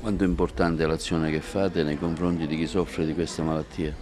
Quanto è importante l'azione che fate nei confronti di chi soffre di questa malattia?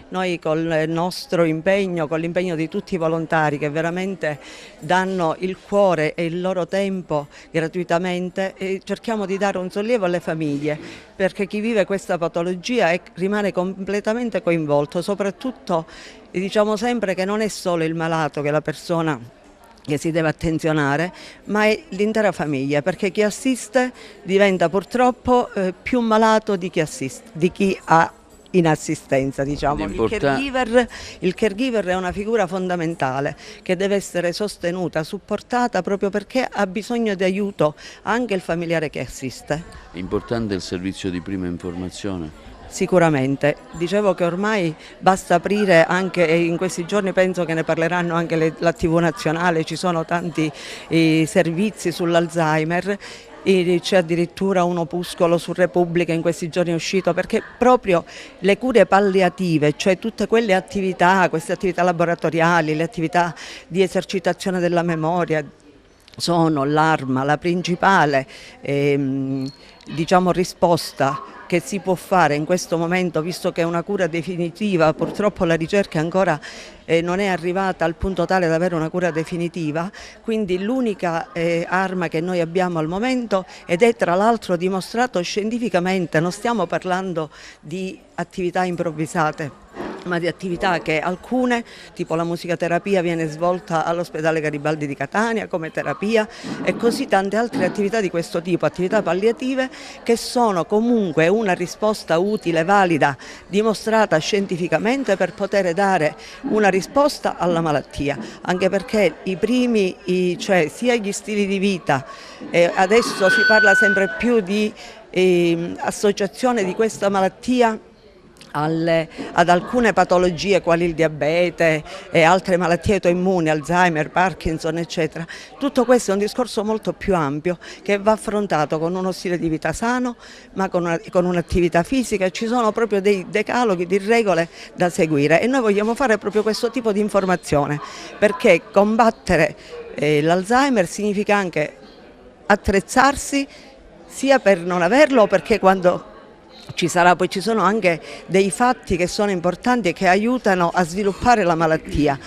Noi col nostro impegno, con l'impegno di tutti i volontari che veramente danno il cuore e il loro tempo gratuitamente, cerchiamo di dare un sollievo alle famiglie, perché chi vive questa patologia rimane completamente coinvolto, soprattutto diciamo sempre che non è solo il malato che è la persona che si deve attenzionare, ma è l'intera famiglia, perché chi assiste diventa purtroppo più malato di chi assiste, di chi ha in assistenza, diciamo. Il caregiver è una figura fondamentale che deve essere sostenuta, supportata proprio perché ha bisogno di aiuto anche il familiare che assiste. È importante il servizio di prima informazione? Sicuramente, dicevo che ormai basta aprire anche, e in questi giorni penso che ne parleranno anche la TV nazionale, ci sono tanti servizi sull'Alzheimer. C'è addirittura un opuscolo su Repubblica in questi giorni è uscito, perché proprio le cure palliative, cioè tutte quelle attività, queste attività laboratoriali, le attività di esercitazione della memoria, sono l'arma, la principale diciamo, risposta che si può fare in questo momento, visto che è una cura definitiva. Purtroppo la ricerca ancora non è arrivata al punto tale da avere una cura definitiva, quindi l'unica arma che noi abbiamo al momento, ed è tra l'altro dimostrato scientificamente, non stiamo parlando di attività improvvisate, ma di attività che alcune, tipo la musicoterapia, viene svolta all'ospedale Garibaldi di Catania come terapia, e così tante altre attività di questo tipo, attività palliative che sono comunque una risposta utile, valida, dimostrata scientificamente per poter dare una risposta alla malattia, anche perché cioè sia gli stili di vita, adesso si parla sempre più di associazione di questa malattia ad alcune patologie quali il diabete e altre malattie autoimmuni, Alzheimer, Parkinson, eccetera. Tutto questo è un discorso molto più ampio che va affrontato con uno stile di vita sano, ma con un'attività fisica. Ci sono proprio dei decaloghi di regole da seguire, e noi vogliamo fare proprio questo tipo di informazione, perché combattere l'Alzheimer significa anche attrezzarsi sia per non averlo, perché quando ci sarà, poi ci sono anche dei fatti che sono importanti e che aiutano a sviluppare la malattia.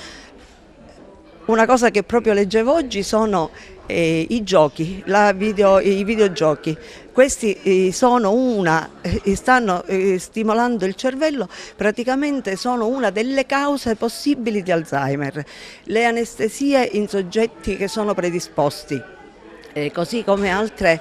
Una cosa che proprio leggevo oggi sono i giochi, i videogiochi. Questi stanno stimolando il cervello, praticamente sono una delle cause possibili di Alzheimer. Le anestesie in soggetti che sono predisposti. Così come altre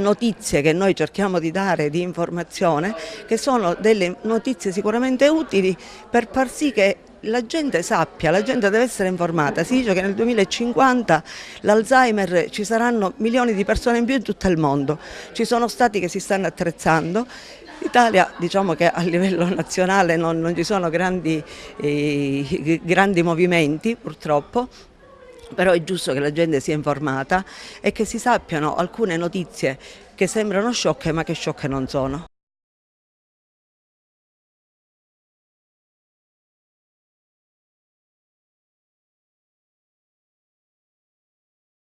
notizie che noi cerchiamo di dare di informazione, che sono delle notizie sicuramente utili per far sì che la gente sappia, la gente deve essere informata. Si dice che nel 2050 l'Alzheimer ci saranno milioni di persone in più in tutto il mondo. Ci sono stati che si stanno attrezzando. L'Italia, diciamo che a livello nazionale non ci sono grandi movimenti, purtroppo. Però è giusto che la gente sia informata e che si sappiano alcune notizie che sembrano sciocche, ma che sciocche non sono.